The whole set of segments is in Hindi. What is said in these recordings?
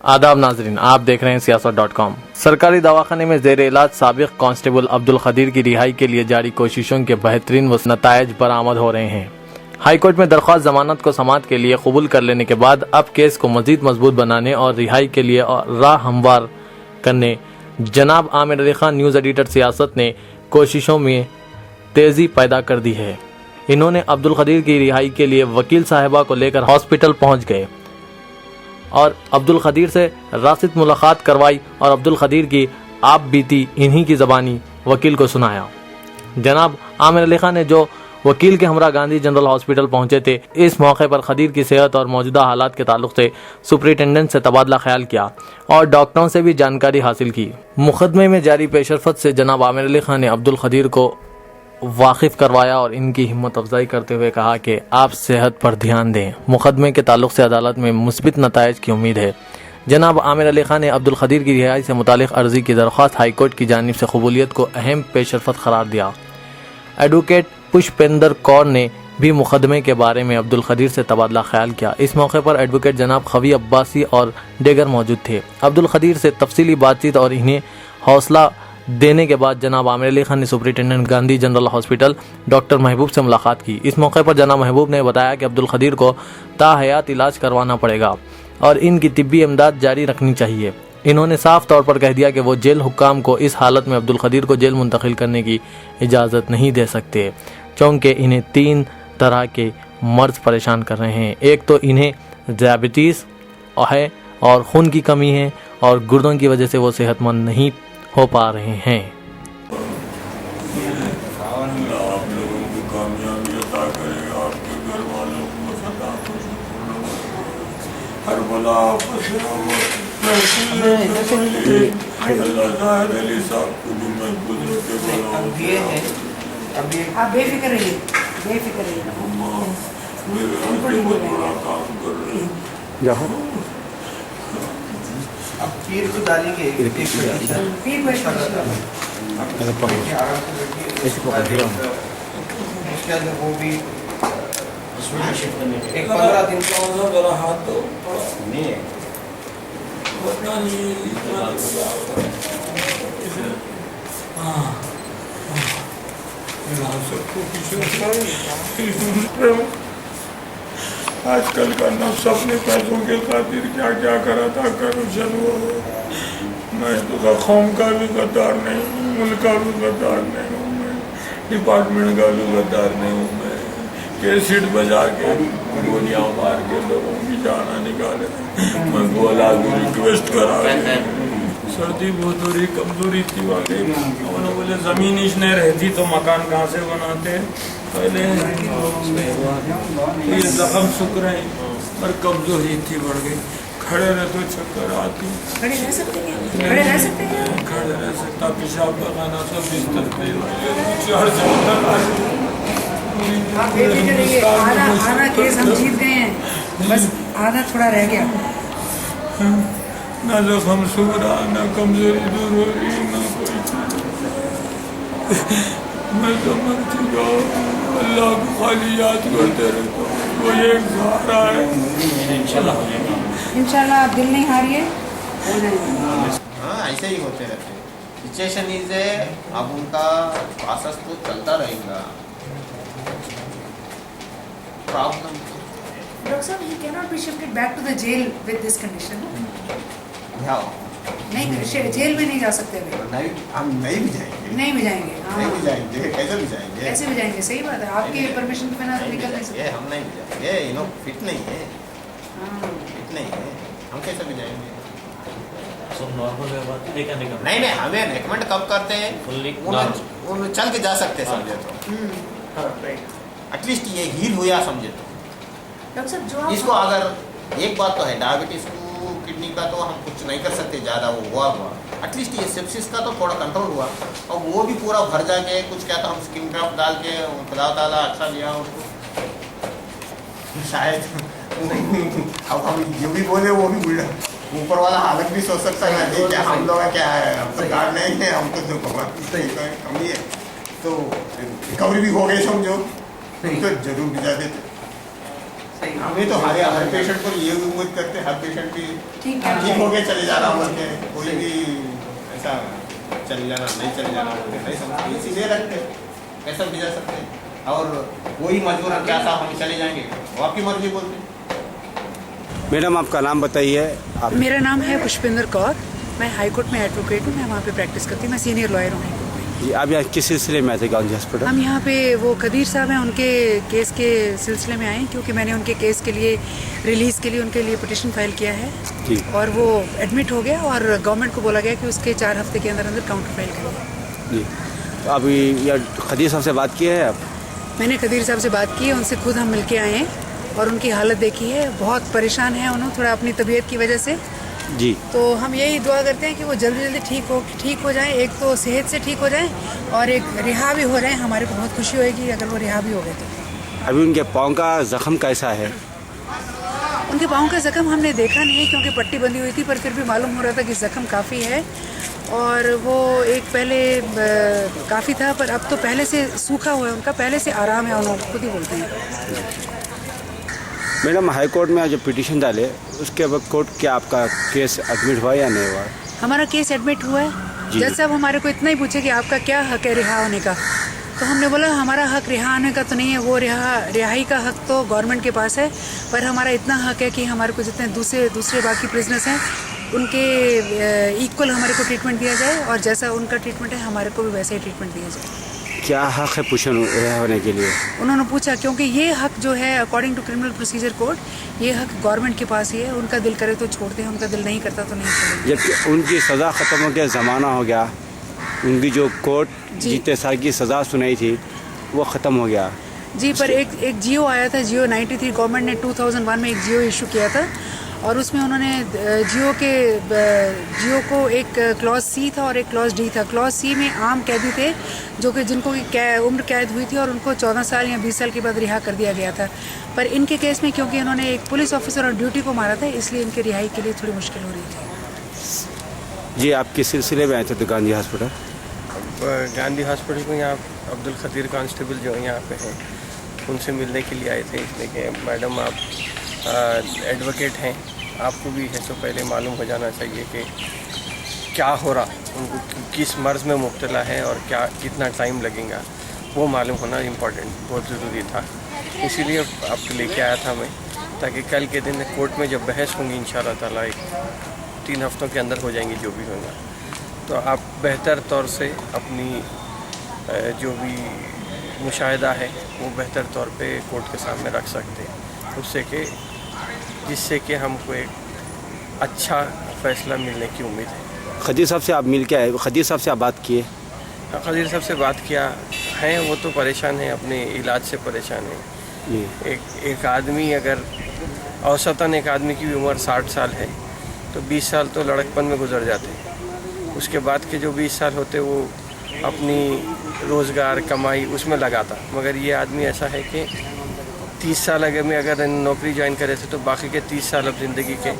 आदाब नाजरीन, आप देख रहे हैं सियासत.com। सरकारी दवाखाने में जेर इलाज साबिक कांस्टेबल अब्दुल खदीर की रिहाई के लिए जारी कोशिशों के बेहतरीन नतायज बरामद हो रहे हैं। हाईकोर्ट में दरख्वास्त जमानत को समाअत के लिए कबूल कर लेने के बाद अब केस को मजीद मजबूत बनाने और रिहाई के लिए राह हमवार करने जनाब आमिर अली खान न्यूज़ एडिटर सियासत ने कोशिशों में तेजी पैदा कर दी है। इन्होंने अब्दुल खदीर की रिहाई के लिए वकील साहिबा को लेकर हॉस्पिटल पहुंच गए और अब्दुल खदीर से रासित मुलाकात करवाई और अब्दुल खदीर की आप बीती इन्हीं की ज़बानी वकील को सुनाया। जनाब आमिर अली खान ने जो वकील के हमरा गांधी जनरल हॉस्पिटल पहुंचे थे, इस मौके पर खदीर की सेहत और मौजूदा हालात के ताल्लुक से सुपरिटेंडेंट से तबादला ख्याल किया और डॉक्टरों से भी जानकारी हासिल की। मुकदमे में जारी पेशरफत से जनाब आमिर अली खान ने अब्दुल खदीर को वाकिफ करवाया और इनकी हिम्मत अफजाई करते हुए कहा कि आप सेहत पर ध्यान दें। मुकदमे के ताल्लुक से अदालत में मुस्बित नतायज की उम्मीद है। जनाब आमिर अली खान ने अब्दुल खदीर की रिहाई से मुतालिक अर्जी की दरख्वास्त हाईकोर्ट की जानिब से कबूलियत को अहम पेशरफत करार दिया। एडवोकेट पुष्पेंद्र कौर ने भी मुकदमे के बारे में अब्दुल खदीर से तबादला ख्याल किया। इस मौके पर एडवोकेट जनाब खवी अब्बासी और डेगर मौजूद थे। अब्दुल खदीर से तफसीली बातचीत और इन्हें हौसला देने के बाद जनाब आमिर अली खान ने superintendent Gandhi general hospital doctor महबूब से मुलाकात की। इस मौके पर जनाब महबूब ने बताया कि अब्दुल खदीर को ताहयात इलाज करवाना पड़ेगा और इनकी तिब्बी इमदाद जारी रखनी चाहिए। इन्होंने साफ तौर पर कह दिया कि वो जेल हुक्काम को इस हालत में अब्दुल खदीर को जेल मुंतकिल करने की इजाज़त नहीं दे सकते, क्योंकि इन्हें 3 तरह के मर्ज परेशान कर रहे हैं। एक तो इन्हें डायबिटीज़ है और खून की कमी है और गुर्दों की वजह से वो सेहतमंद नहीं हो पा रहे हैं। आप लोगों को कामयाबी अता करे, आपके घर वालों को सदा हर बला अल्लाह ताला अली साहब को भी महफूज रखे। आप बेफिक्र रहिए, बेफिक्र रहिए। बहुत बड़ा काम कर रहे हैं। अब पीर को डालेंगे पीर को उसके अंदर वो भी एक 15 दिन का जरा हाथ दो नहीं है। पता नहीं इतना आजकल का नफ्स अपने पैसों के खातिर क्या क्या कराता करप्शन वो। मैं तो कौम का भी गद्दार नहीं हूँ, मुल्क का भी गद्दार नहीं हूँ, मैं डिपार्टमेंट का भी गद्दार नहीं हूँ। मैं कैसेट बजा के गोलियाँ मार के लोगों की जाना निकाले। मैं बोला भी रिक्वेस्ट करा, सर्दी बहुत हो रही, कमजोरी थी वाकई। उन्होंने बोले जमीन इसने रहती तो मकान कहाँ से बनाते। पहले ये जख्म सुख रहे पर कमजोरी थी बढ़ गई। खड़े रहे तो चक्कर आती। खड़े रह सकते हैं, खड़े रह सकते हैं। खड़े रह सकता, पेशाब पकाना सब बिस्तर पे 4 आप बेफिक्र रहिए। आधा केस हम जीत गए हैं, बस आधा थोड़ा रह गया। ना जख्म सुख रहा, ना कमजोरी दूर हो रही, ना कोई चीज। मैं तो मर चुका हूँ। अल्लाह को खाली याद करते रहता हूँ, वो एक सहारा है। इंशाल्लाह आप दिल नहीं हारिए, हो जाएगा। हाँ, ऐसे ही होते रहते। सिचुएशन इज है, अब उनका प्रोसेस तो चलता रहेगा। प्रॉब्लम डॉक्टर साहब, he cannot be shifted back to the jail with this condition. नहीं, जेल में नहीं जा सकते वे। नहीं, हम नहीं भी जाएंगे। नहीं भी जाएंगे। नहीं भी जाएंगे, कैसे भी जाएंगे? कैसे भी जाएंगे? सही बात है, आपके परमिशन के बिना तो निकल नहीं सकते। हम नहीं भी जाएंगे, फिट नहीं है, फिट नहीं है, हम कैसे भी जाएंगे? सब नॉर्मल है बात, नहीं, हमें रिकमेंड कब करते हैं? उन चल के जा सकते समझे तो, एटलीस्ट ये हील हुआ समझे तो। डॉक्टर साहब, जो इसको अगर एक बात तो है, डायबिटीज को किडनी का तो हम कुछ नहीं कर सकते, ज़्यादा वो हुआ एटलीस्ट ये सेप्सिस का तो थोड़ा कंट्रोल हुआ। और वो भी पूरा भर जाके कुछ क्या तो हम स्किन ड्रॉप डाल के खुदा ताला अच्छा दिया उसको शायद। अब हम जो भी बोले वो भी बुरा ऊपर वाला हालत भी सोच सकता है कि क्या हम लोग क्या है, हम तो कार्ड नहीं है, हम तो भगवान कमी है। तो रिकवरी भी हो गई समझो, तो जरूर भिजा देते। हमें तो हर पेशेंट को ये उम्मीद करते हर पेशेंट भी ठीक ठीक हो गया चले जाना बोल के, कोई भी ऐसा चले जाना नहीं चले जाना बोल के नहीं समझते, इसीलिए रखते कैसा भी जा सकते हैं। और वही मजबूर क्या साहब हम चले जाएंगे, वो आपकी मर्जी बोलते। मैडम आपका नाम बताइए। आप मेरा नाम है पुष्पिंदर कौर, मैं हाई कोर्ट में एडवोकेट हूँ, मैं वहाँ पे प्रैक्टिस करती हूँ, मैं सीनियर लॉयर हूँ हाई कोर्ट में। जी, आप यहाँ किस सिलसिले में आए थे गांधी हॉस्पिटल? हम यहाँ पे वो कदीर साहब हैं, उनके केस के सिलसिले में आए हैं, क्योंकि मैंने उनके केस के लिए रिलीज़ के लिए उनके लिए पिटिशन फाइल किया है जी। और वो एडमिट हो गया और गवर्नमेंट को बोला गया कि उसके 4 हफ्ते के अंदर अंदर काउंटर फाइल करें। जी, तो अभी यह खदीर साहब से बात की है आप? मैंने कदीर साहब से बात की है, उनसे खुद हम मिलके आए हैं और उनकी हालत देखी है, बहुत परेशान है उन्होंने थोड़ा अपनी तबीयत की वजह से। जी, तो हम यही दुआ करते हैं कि वो जल्दी जल्दी ठीक हो जाए, एक तो सेहत से ठीक हो जाए और एक रिहा भी हो जाए। हमारे को बहुत खुशी होएगी अगर वो रिहा भी हो गए तो। अभी उनके पाँव का जख्म कैसा है? उनके पाँव का जख्म हमने देखा नहीं है क्योंकि पट्टी बंधी हुई थी, पर फिर भी मालूम हो रहा था कि जख्म काफ़ी है और वो एक पहले काफ़ी था, पर अब तो पहले से सूखा हुआ है उनका, पहले से आराम है, उन्होंने खुद ही बोलते हैं। मैडम हाई कोर्ट में जो पिटीशन डाले उसके बाद कोर्ट क्या आपका केस एडमिट हुआ या नहीं हुआ? हमारा केस एडमिट हुआ है। जी। जज साहब हमारे को इतना ही पूछे कि आपका क्या हक है रिहा होने का, तो हमने बोला हमारा हक रिहा होने का तो नहीं है, वो रिहाई का हक तो गवर्नमेंट के पास है, पर हमारा इतना हक है कि हमारे को जितने दूसरे बाकी प्रिजनर्स हैं उनके इक्वल हमारे को ट्रीटमेंट दिया जाए और जैसा उनका ट्रीटमेंट है हमारे को भी वैसे ही ट्रीटमेंट दिया जाए। क्या हक है पूछन होने के लिए? उन्होंने पूछा क्योंकि ये हक जो है according to criminal procedure code, ये हक गवर्नमेंट के पास ही है, उनका दिल करे तो छोड़ते हैं, उनका दिल नहीं करता तो नहीं छोड़ेंगे। जबकि उनकी सज़ा ख़त्म हो गया, ज़माना हो गया, उनकी जो कोर्ट जी। जितने साल की सज़ा सुनाई थी वो ख़त्म हो गया। जी, पर एक जियो आया था, जियो 93 गवर्नमेंट ने 2001 में एक जियो इशू किया था और उसमें उन्होंने जियो को एक क्लॉज सी था और एक क्लॉज डी था। क्लॉज सी में आम कैदी थे जो कि जिनको उम्र कैद हुई थी और उनको 14 साल या 20 साल के बाद रिहा कर दिया गया था, पर इनके केस में क्योंकि उन्होंने एक पुलिस ऑफिसर ऑन ड्यूटी को मारा था इसलिए इनकी रिहाई के लिए थोड़ी मुश्किल हो रही थी। जी, आप किस सिलसिले में आए थे तो गांधी हॉस्पिटल? गांधी हॉस्पिटल में यहाँ अब्दुल खदीर कांस्टेबल जो यहाँ पे हैं उनसे मिलने के लिए आए थे, इसलिए कि मैडम आप एडवोकेट हैं, आपको भी है तो पहले मालूम हो जाना चाहिए कि क्या हो रहा, उनको किस मर्ज़ में मुब्तला है और क्या कितना टाइम लगेगा, वो मालूम होना इम्पोर्टेंट बहुत ज़रूरी था। इसीलिए आपको लेके आया था मैं, ताकि कल के दिन कोर्ट में जब बहस होंगी इंशाल्लाह ताला 3 हफ्तों के अंदर हो जाएंगी जो भी होगा, तो आप बेहतर तौर से अपनी जो भी मुशाहिदा है वो बेहतर तौर पे कोर्ट के सामने रख सकते हैं, उससे कि जिससे कि हमको एक अच्छा फ़ैसला मिलने की उम्मीद है। खदीर साहब से आप मिल के आए, खदीर साहब से आप बात किए? खदीर साहब से बात किया है, वो तो परेशान है, अपने इलाज से परेशान है। जी। एक आदमी अगर औसतन एक आदमी की उम्र 60 साल है तो 20 साल तो लड़कपन में गुजर जाते हैं, उसके बाद के जो 20 साल होते वो अपनी रोज़गार कमाई उसमें लगाता, मगर ये आदमी ऐसा है कि 30 साल अगर नौकरी ज्वाइन करे थे तो बाकी के 30 साल अब ज़िंदगी के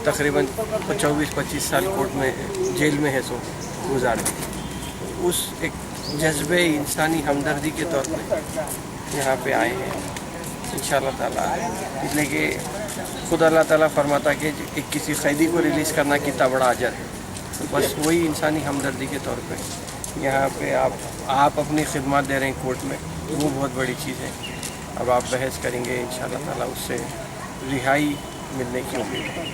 तकरीबन 24-25 साल कोर्ट में जेल में है सो गुजार दी। उस एक जज्बे इंसानी हमदर्दी के तौर पे यहाँ पे आए हैं इंशाअल्लाह ताला, इसलिए कि खुद अल्लाह ताला फरमाता कि एक किसी कैदी को रिलीज़ करना कितना बड़ा अजर है, तो बस वही इंसानी हमदर्दी के तौर पे यहाँ पे आप अपनी खिदमत दे रहे हैं कोर्ट में, वो बहुत बड़ी चीज़ है। अब आप बहस करेंगे इंशाअल्लाह ताला, उससे रिहाई मिलने की उम्मीद है।